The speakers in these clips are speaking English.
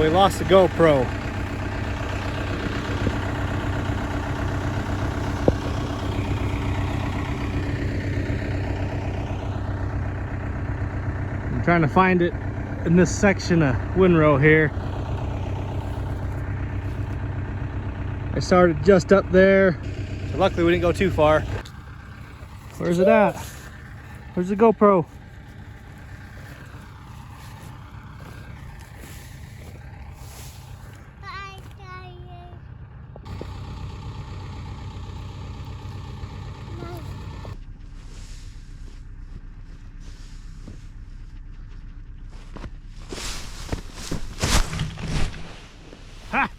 So we lost the GoPro. I'm trying to find it in this section of windrow here. I started just up there, so luckily we didn't go too far. Where's it at? Where's the GoPro? Ha!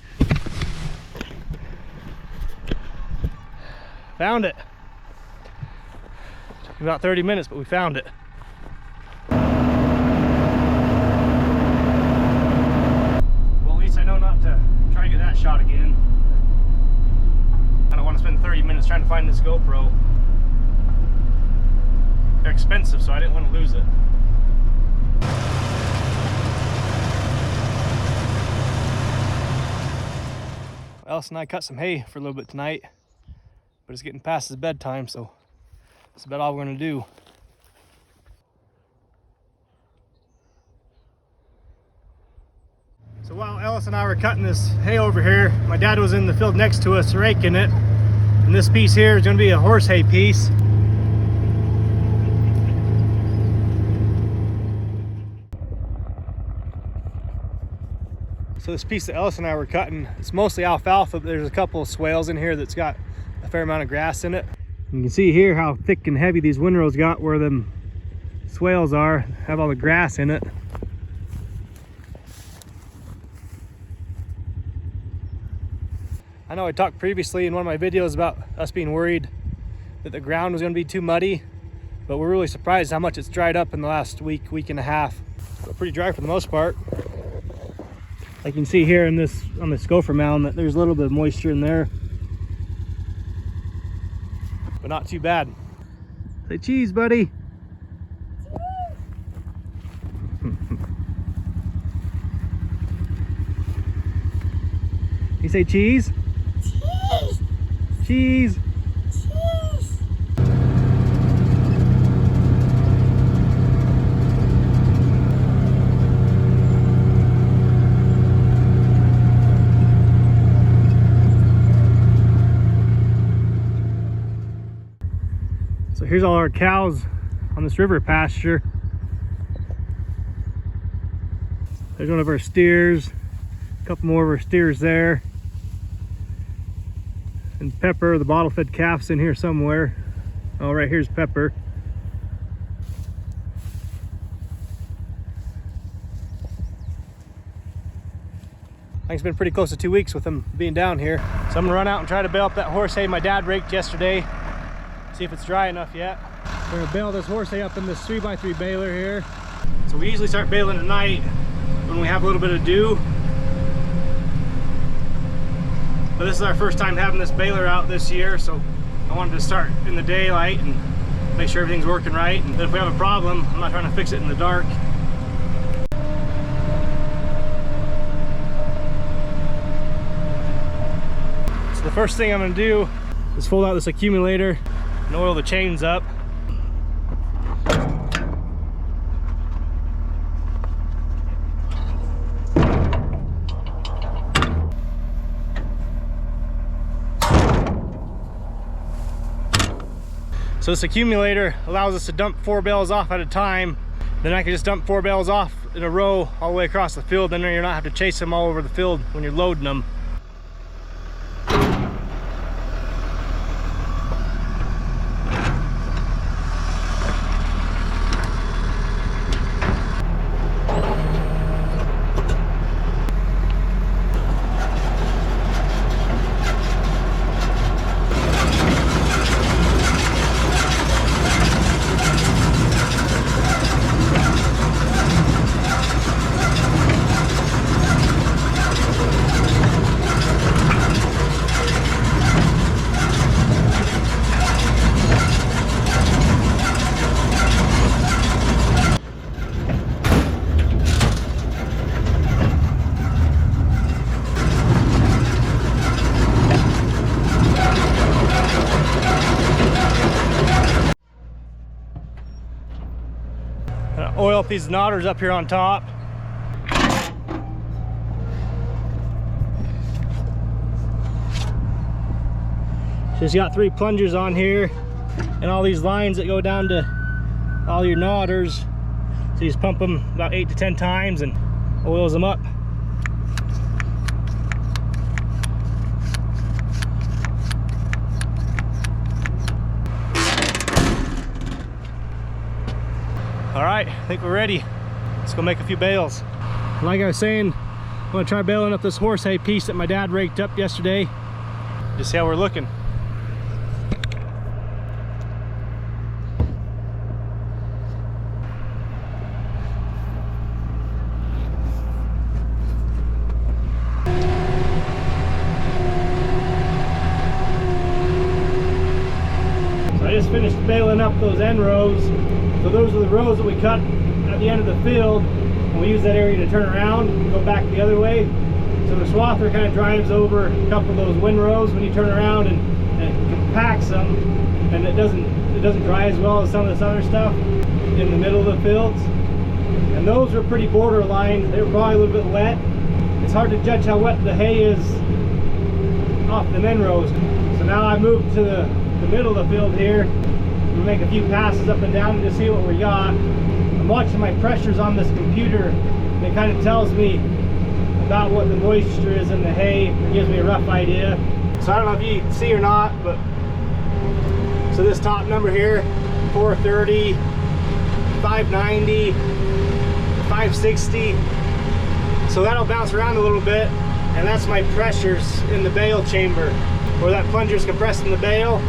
Found it. Took about 30 minutes, but we found it. Well, at least I know not to try to get that shot again. I don't want to spend 30 minutes trying to find this GoPro. They're expensive, so I didn't want to lose it. Alice and I cut some hay for a little bit tonight, but it's getting past his bedtime, so that's about all we're gonna do. So while Alice and I were cutting this hay over here, my dad was in the field next to us raking it, and this piece here is gonna be a horse hay piece. So this piece that Alice and I were cutting, it's mostly alfalfa, but there's a couple of swales in here that's got a fair amount of grass in it. You can see here how thick and heavy these windrows got where them swales are, have all the grass in it. I know I talked previously in one of my videos about us being worried that the ground was going to be too muddy, but we're really surprised how much it's dried up in the last week and a half. So pretty dry for the most part. Like you can see here in this on this gopher mound that there's a little bit of moisture in there, but not too bad. Say cheese, buddy. You say cheese? Cheese. Cheese. Cheese. So here's all our cows on this river pasture. There's one of our steers, a couple more of our steers there. And Pepper, the bottle fed calf's in here somewhere. Oh, right here's Pepper. I think it's been pretty close to 2 weeks with them being down here. So I'm gonna run out and try to bale up that horse hay my dad raked yesterday. See if it's dry enough yet. We're gonna bale this horse hay up in this 3x3 baler here. So we usually start baling at night when we have a little bit of dew. But this is our first time having this baler out this year, so I wanted to start in the daylight and make sure everything's working right. And if we have a problem, I'm not trying to fix it in the dark. So the first thing I'm gonna do is fold out this accumulator and oil the chains up. So this accumulator allows us to dump 4 bales off at a time. Then I can just dump 4 bales off in a row all the way across the field, then you're not have to chase them all over the field when you're loading them. Oil up these knotters up here on top. Just got 3 plungers on here and all these lines that go down to all your knotters. So you just pump them about 8 to 10 times and oils them up. All right, I think we're ready. Let's go make a few bales. Like I was saying, I'm gonna try baling up this horse hay piece that my dad raked up yesterday. Just see how we're looking. So I just finished baling up those end rows. So those are the rows that we cut at the end of the field, and we use that area to turn around and go back the other way. So the swather kind of drives over a couple of those windrows when you turn around, and it compacts them, and it doesn't dry as well as some of this other stuff in the middle of the fields. And those were pretty borderline. They were probably a little bit wet. It's hard to judge how wet the hay is off the end rows. So now I moved to the middle of the field here. We'll make a few passes up and down to see what we got. I'm watching my pressures on this computer, and it kind of tells me about what the moisture is in the hay. It gives me a rough idea. So I don't know if you can see or not, but so this top number here, 430, 590, 560. So that'll bounce around a little bit, and that's my pressures in the bale chamber, where that plunger is compressing the bale.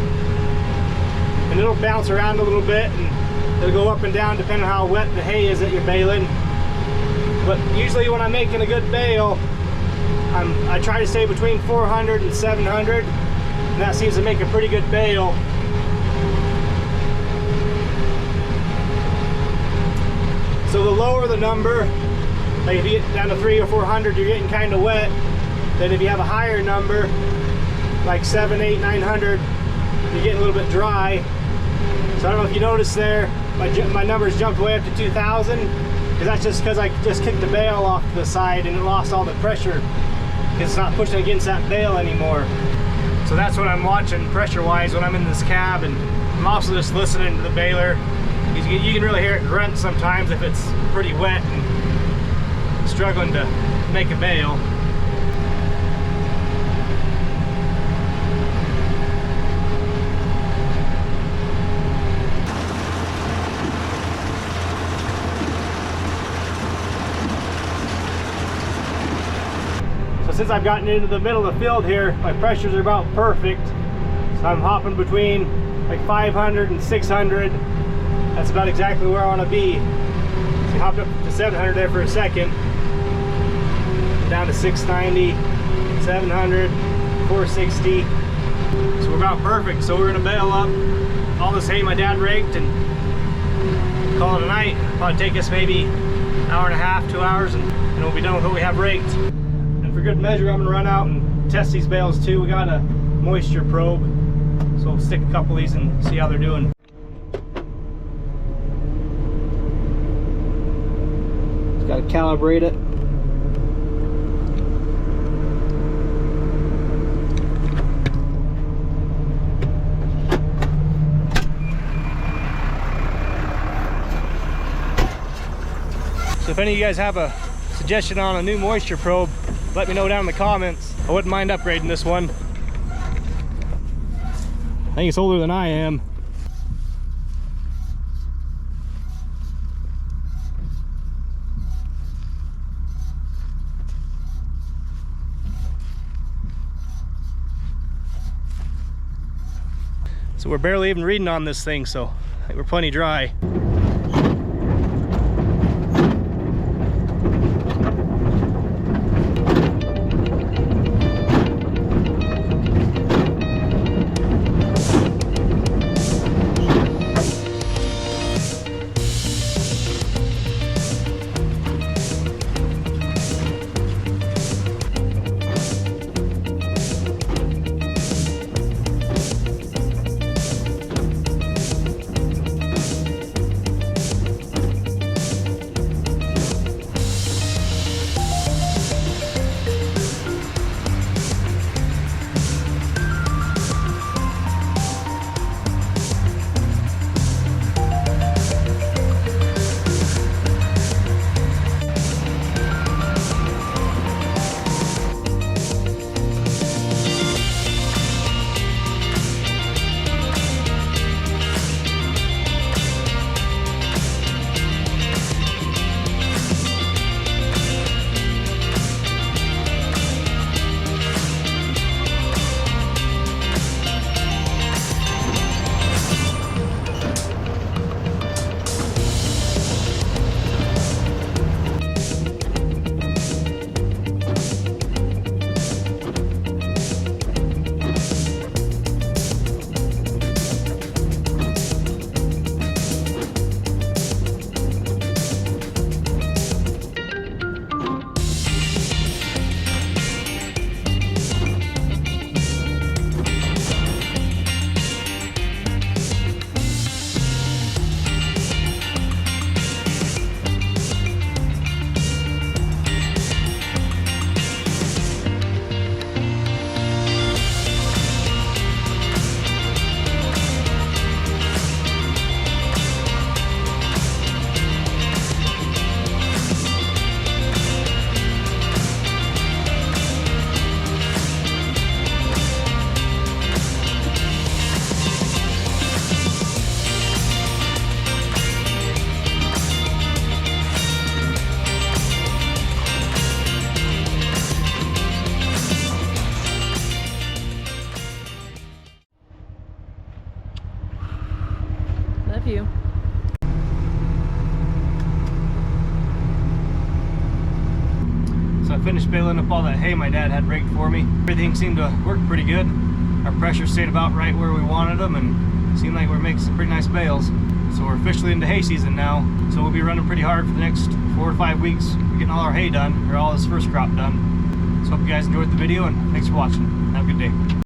And it'll bounce around a little bit, and it'll go up and down depending on how wet the hay is that you're baling. But usually when I'm making a good bale, I try to stay between 400 and 700, and that seems to make a pretty good bale. So the lower the number, like if you get down to 300 or 400, you're getting kind of wet. Then if you have a higher number, like 700, 800, 900, you're getting a little bit dry. So I don't know if you noticed there, my numbers jumped way up to 2,000, because that's just because I just kicked the bale off to the side and it lost all the pressure, because it's not pushing against that bale anymore. So that's what I'm watching pressure-wise when I'm in this cab, and I'm also just listening to the baler. You can really hear it grunt sometimes if it's pretty wet and struggling to make a bale. Since I've gotten into the middle of the field here, my pressures are about perfect. So I'm hopping between like 500 and 600. That's about exactly where I want to be. So I hopped up to 700 there for a second. Down to 690, 700, 460. So we're about perfect. So we're gonna bale up all this hay my dad raked and call it a night. Probably take us maybe an hour and a half, 2 hours, and we'll be done with what we have raked. For good measure, I'm gonna run out and test these bales too. We got a moisture probe, so we'll stick a couple of these and see how they're doing. Just gotta calibrate it. So if any of you guys have a suggestion on a new moisture probe, let me know down in the comments. I wouldn't mind upgrading this one. I think it's older than I am. So we're barely even reading on this thing, so I think we're plenty dry. finished baling up all that hay my dad had raked for me. Everything seemed to work pretty good. Our pressure stayed about right where we wanted them, and seemed like we're making some pretty nice bales. So we're officially into hay season now. So we'll be running pretty hard for the next 4 to 5 weeks, getting all our hay done, or all this first crop done. So hope you guys enjoyed the video, and thanks for watching. Have a good day.